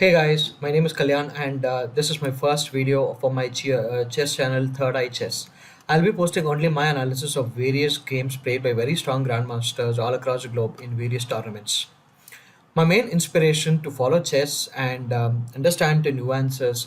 Hey guys, my name is Kalyan and this is my first video for my chess channel Third Eye Chess. I'll be posting only my analysis of various games played by very strong grandmasters all across the globe in various tournaments. My main inspiration to follow chess and understand the nuances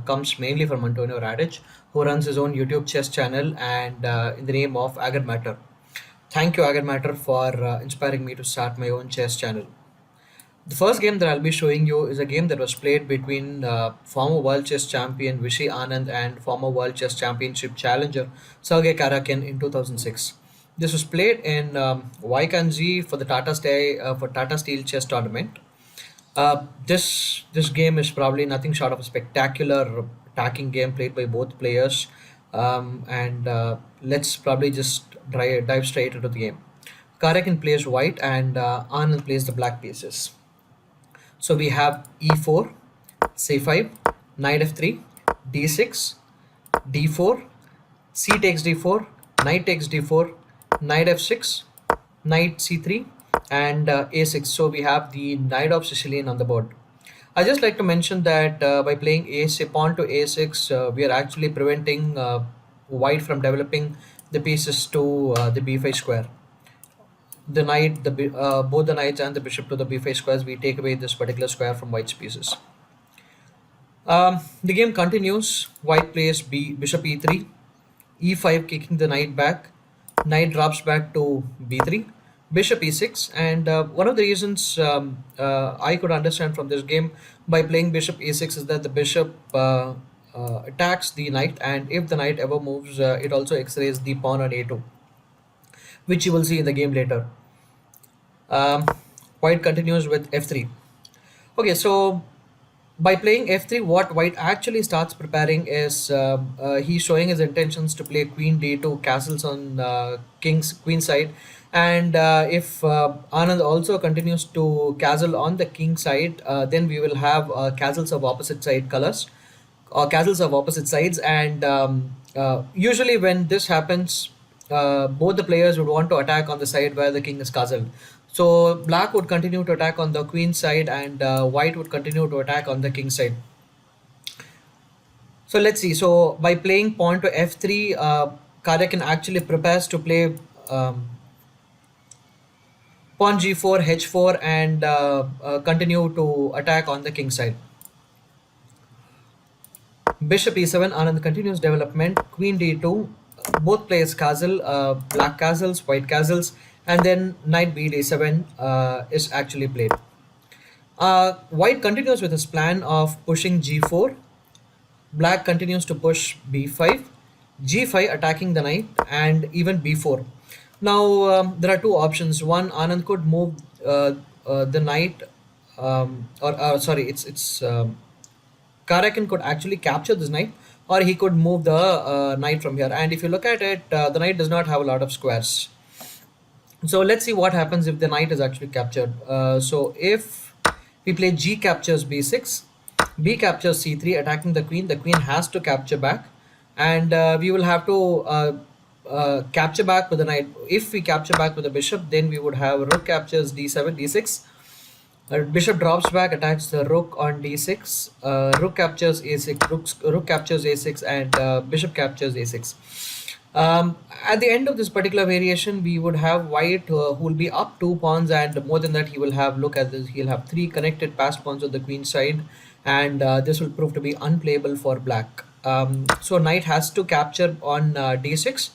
comes mainly from Antonio Radic, who runs his own YouTube chess channel and in the name of Agadmator. Thank you, Agadmator, for inspiring me to start my own chess channel. The first game that I'll be showing you is a game that was played between former world chess champion Vishy Anand and former world chess championship challenger Sergei Karjakin in 2006. This was played in Ykanji for the Tata Steel chess tournament. This game is probably nothing short of a spectacular attacking game played by both players, and let's probably just dive straight into the game. Karjakin plays white and Anand plays the black pieces. So we have e4, c5, knight f3, d6, d4, c takes d4, knight takes d4, knight f6, knight c3, and a6. So we have the knight of Sicilian on the board. I just like to mention that by playing pawn to a6, we are actually preventing white from developing the pieces to the b5 square. The knight, both the knights and the bishop to the b5 squares, we take away this particular square from white's pieces. The game continues. White plays bishop e3, e5 kicking the knight back, knight drops back to b3, bishop e6, and one of the reasons I could understand from this game by playing bishop e6 is that the bishop attacks the knight, and if the knight ever moves, it also x-rays the pawn on a2, which you will see in the game later. Um, White continues with f3. Okay, so by playing f3, what White actually starts preparing is he's showing his intentions to play queen d2 castles on king's queen side, and if Anand also continues to castle on the king side, then we will have castles of opposite side colors or castles of opposite sides, and usually when this happens, both the players would want to attack on the side where the king is castled. So black would continue to attack on the queen side, and white would continue to attack on the king side. So let's see. So by playing pawn to f3, Karjakin actually prepares to play pawn g4, h4, and continue to attack on the king side. Bishop e7, Anand continues development. Queen d2, both players castle, black castles, white castles, and then knight b d7 is actually played. White continues with his plan of pushing g4. Black continues to push b5, g5 attacking the knight, and even b4. Now there are two options. One, Anand could move the knight, or sorry, it's Karjakin could actually capture this knight, or he could move the knight from here. And if you look at it, the knight does not have a lot of squares. So let's see what happens if the knight is actually captured. So if we play g captures b6, b captures c3, attacking the queen has to capture back, and we will have to capture back with the knight. If we capture back with the bishop, then we would have rook captures d7, d6. Bishop drops back, attacks the rook on d6. Rook captures a6. Rook captures a6, and bishop captures a6. At the end of this particular variation, we would have white who will be up 2 pawns, and more than that, he will have, look at this, he'll have 3 connected passed pawns on the queen side, and this will prove to be unplayable for black. So knight has to capture on d6,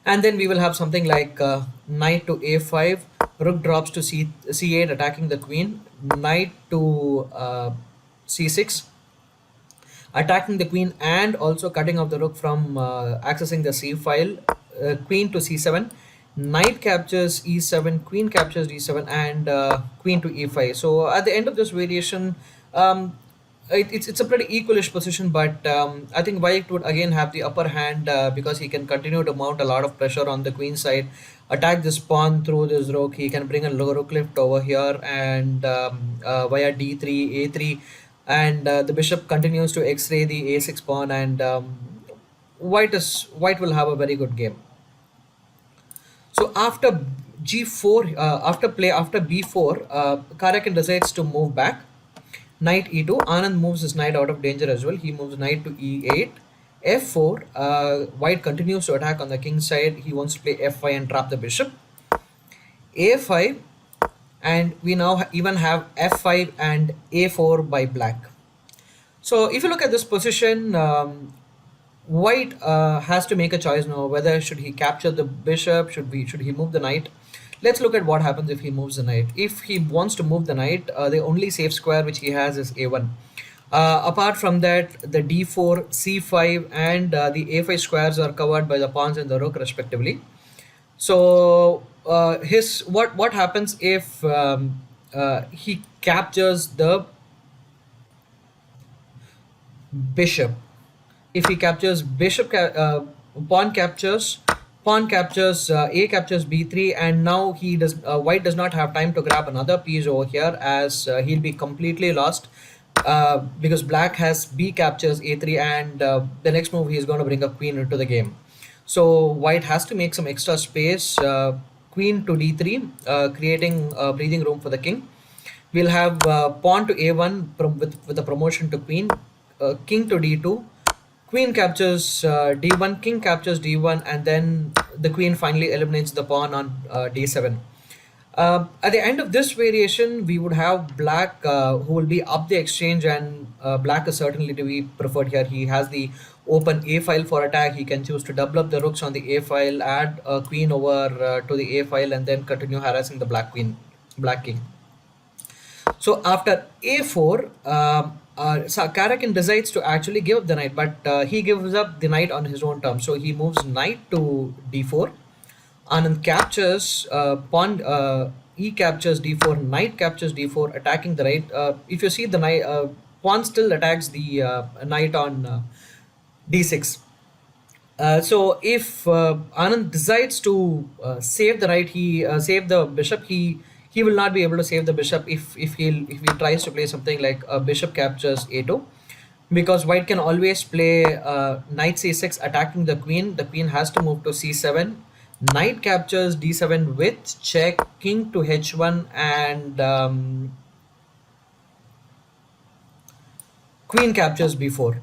and then we will have something like knight to a5, rook drops to c8 attacking the queen, knight to c6 attacking the queen and also cutting off the rook from accessing the c file, queen to c7, knight captures e7, queen captures d7, and queen to e5. So at the end of this variation, it's a pretty equalish position, but I think white would again have the upper hand because he can continue to mount a lot of pressure on the queen side, attack this pawn through this rook. He can bring a rook lift over here, and via d3, a3, and the bishop continues to x-ray the a6 pawn, and white will have a very good game. So after g4, after b4, Karjakin decides to move back, Knight e2. Anand moves his knight out of danger as well. He moves knight to e8. f4. White continues to attack on the king side. He wants to play f5 and trap the bishop. a5, and we now even have f5 and a4 by black. So if you look at this position, white has to make a choice now whether should he capture the bishop, should he move the knight. Let's look at what happens if he moves the knight. If he wants to move the knight, the only safe square which he has is a1. Apart from that, the d4, c5 and the a5 squares are covered by the pawns and the rook respectively. So what happens if he captures the bishop? If he captures bishop, pawn captures, a captures b3, and now he does white does not have time to grab another piece over here, as he'll be completely lost, because black has b captures a3, and the next move he is going to bring a queen into the game. So white has to make some extra space, queen to d3, creating breathing room for the king. We'll have pawn to a1 with a promotion to queen, king to d2, queen captures d1, king captures d1, and then the queen finally eliminates the pawn on d7. At the end of this variation, we would have black who will be up the exchange, and black is certainly to be preferred here. He has the open a file for attack. He can choose to double up the rooks on the a file, add a queen over to the a file, and then continue harassing the black king. So after a4, so Karjakin decides to actually give up the knight, but he gives up the knight on his own terms. So he moves knight to d4. Anand captures pawn, e captures d4, knight captures d4, attacking the knight. If you see, the knight pawn still attacks the knight on d6. So if Anand decides to save the knight, he save the bishop. He will not be able to save the bishop if he tries to play something like bishop captures a2, because white can always play knight c6 attacking the queen. The queen has to move to c7. Knight captures d7 with check, king to h1, and queen captures b4.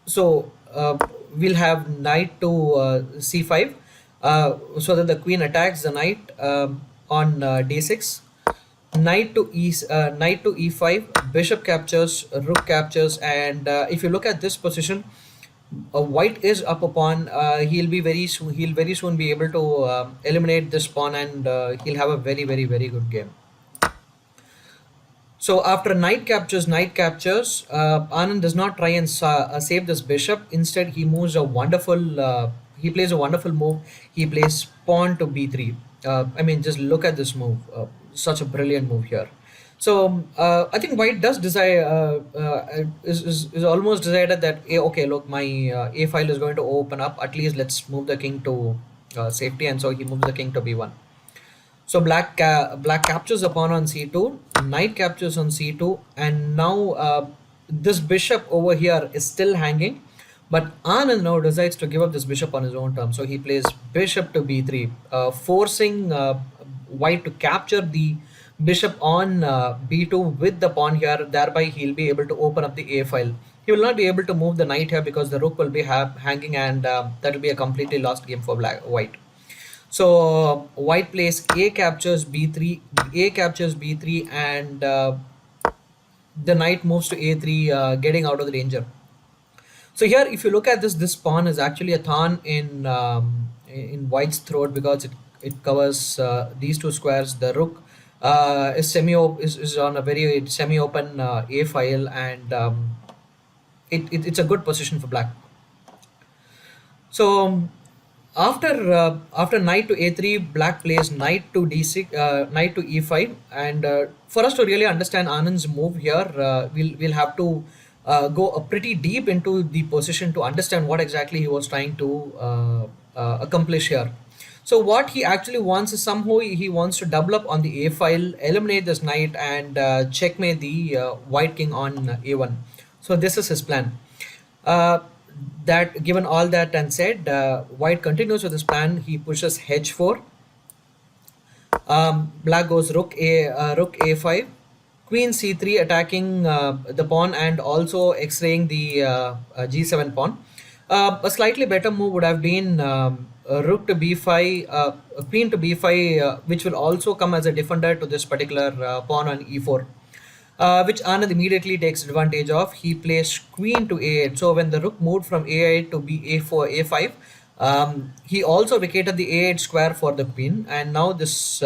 So we'll have knight to c5, so that the queen attacks the knight on d6. Knight to e5, bishop captures, rook captures, and if you look at this position, white is up a pawn. He'll very soon be able to eliminate this pawn, and he'll have a very good game. So after knight captures, Anand does not try and save this bishop. Instead, he moves a wonderful. He plays a wonderful move. He plays pawn to b3. I mean, just look at this move. Such a brilliant move here. So I think white does decide, is almost decided that okay, look, my a file is going to open up. At least let's move the king to safety, and so he moves the king to b1. So black captures the pawn on c2, knight captures on c2, and now this bishop over here is still hanging, but Anand now decides to give up this bishop on his own terms. So he plays bishop to b3, forcing white to capture the bishop on b2 with the pawn here. Thereby he'll be able to open up the a file. He will not be able to move the knight here because the rook will be hanging, and that will be a completely lost game for white. So white plays a captures b3, and the knight moves to a3, getting out of the danger. So here, if you look at this pawn is actually a thorn in white's throat, because it covers these two squares. The rook is on a very semi-open a file, and it's a good position for black. So after knight to a3, black plays knight to d6, knight to e5, and for us to really understand Anand's move here, we'll have to go pretty deep into the position to understand what exactly he was trying to accomplish here. So what he actually wants is, somehow he wants to double up on the a file, eliminate this knight, and checkmate the white king on a1. So this is his plan. That given all that and said, white continues with his plan. He pushes h4. Black goes rook a5, queen c3 attacking the pawn and also x-raying the g7 pawn. A slightly better move would have been rook to b5, queen to b5, which will also come as a defender to this particular pawn on e4, which Anand immediately takes advantage of. He plays queen to a8. So when the rook moved from a8 to a4, a5, he also vacated the a8 square for the queen, and now this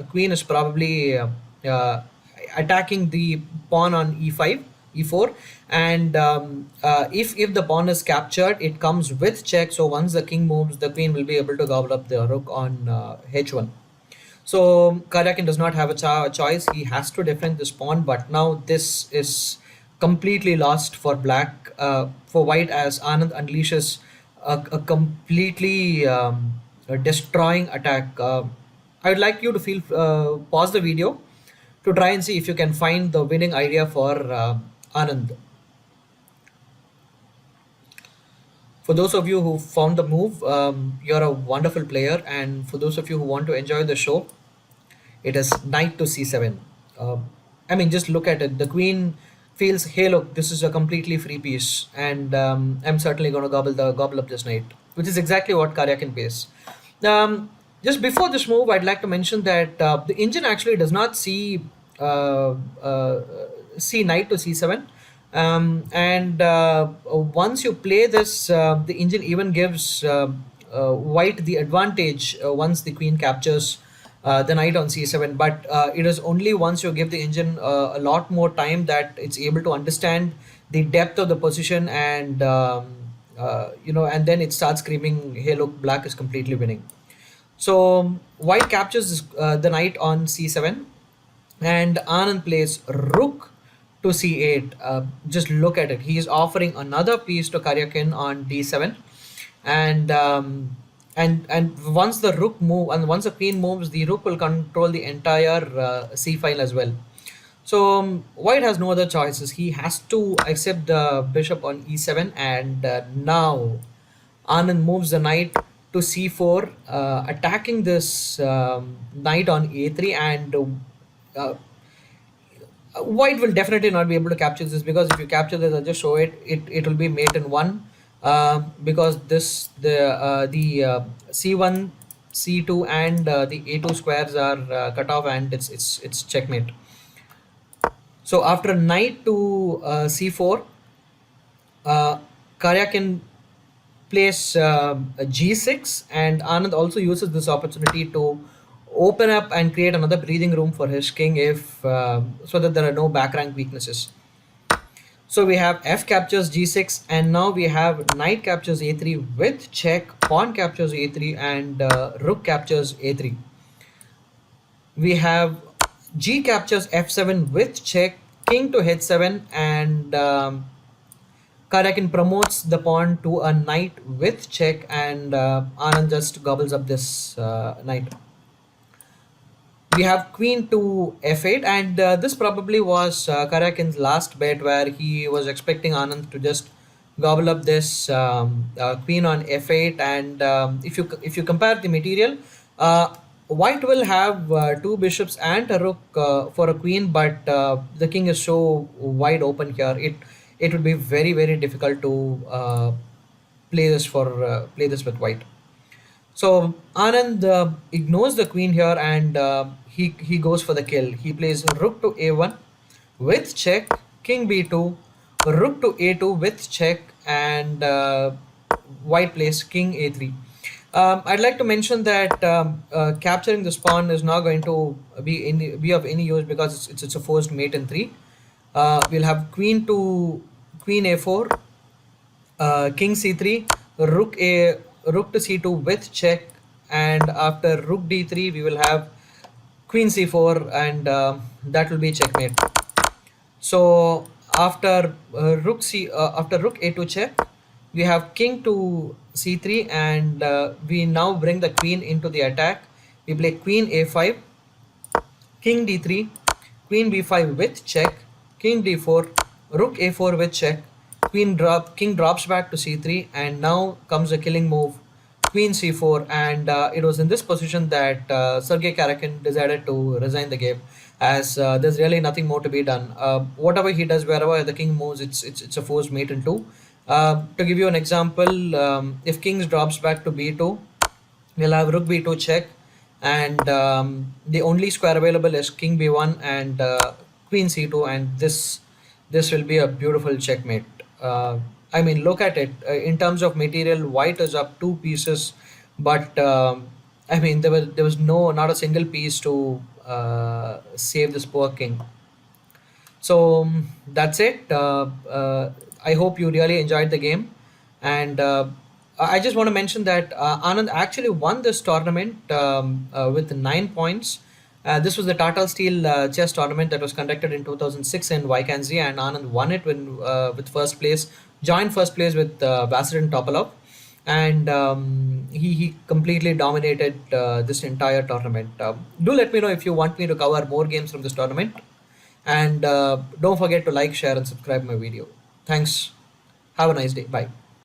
queen is probably uh, attacking the pawn on e5, e4, and if the pawn is captured, it comes with check. So once the king moves, the queen will be able to gobble up the rook on h1. So Karjakin does not have a choice. He has to defend this pawn, but now this is completely lost for black, for white, as Anand unleashes a completely a destroying attack. I would like you to pause the video to try and see if you can find the winning idea for Anand. For those of you who found the move, you're a wonderful player, and for those of you who want to enjoy the show, it is knight to c7. I mean, just look at it. The queen feels, hey, look, this is a completely free piece, and I'm certainly going to gobble up this knight, which is exactly what Karjakin plays. Just before this move, I'd like to mention that the engine actually does not uh, uh, see knight to c7. And once you play this, the engine even gives white the advantage once the queen captures the knight on c7. But it is only once you give the engine a lot more time that it's able to understand the depth of the position, and and then it starts screaming, "Hey, look, black is completely winning." So white captures the knight on c7, and Anand plays rook to c8. Just look at it. He is offering another piece to Karjakin on d7, and once the rook move and once the queen moves, the rook will control the entire c file as well. So white has no other choices. He has to accept the bishop on e7, and now Anand moves the knight to c4, attacking this knight on a3, and uh, white will definitely not be able to capture this, because if you capture this, I'll just show it will be mate in one, because this the c1, c2, and the a2 squares are cut off, and it's checkmate. So after knight to c4, Karjakin plays a g6, and Anand also uses this opportunity to open up and create another breathing room for his king, if so that there are no back rank weaknesses. So we have f captures g6, and now we have knight captures a3 with check, pawn captures a3, and rook captures a3. We have g captures f7 with check, king to h7, and Karjakin promotes the pawn to a knight with check, and Anand just gobbles up this knight. We have queen to f8, and this probably was Karjakin's last bet, where he was expecting Anand to just gobble up this queen on f8. And if you compare the material, white will have two bishops and a rook for a queen, but the king is so wide open here. It would be very, very difficult to play this with white. So Anand ignores the queen here, and he goes for the kill. He plays rook to a1 with check, king b2, rook to a2 with check, and white plays king a3. I'd like to mention that capturing this pawn is not going to be of any use, because it's a forced mate in 3. We'll have queen a4, king c3, rook to c2 with check, and after rook d3 we will have queen c4, and that will be checkmate. So after after rook a2 check, we have king to c3, and we now bring the queen into the attack. We play queen a5, king d3, queen b5 with check, king d4, rook a4 with check, king drops back to c3, and now comes a killing move, queen c4, and it was in this position that Sergei Karjakin decided to resign the game. as there's really nothing more to be done. Whatever he does, wherever the king moves, it's a forced mate in two. To give you an example, if kings drops back to b2, we'll have rook b2 check, and the only square available is king b1 and queen c2, and this will be a beautiful checkmate. I mean, look at it. In terms of material, white is up two pieces, but I mean, there was not a single piece to save this poor king. So that's it. I hope you really enjoyed the game, and I just want to mention that Anand actually won this tournament with 9 points. This was the Tata Steel chess tournament that was conducted in 2006 in Vaikansy, and Anand won it with first place, joined first place with Vasirin Topalov, and he completely dominated this entire tournament. Do let me know if you want me to cover more games from this tournament, and don't forget to like, share, and subscribe my video. Thanks. Have a nice day. Bye.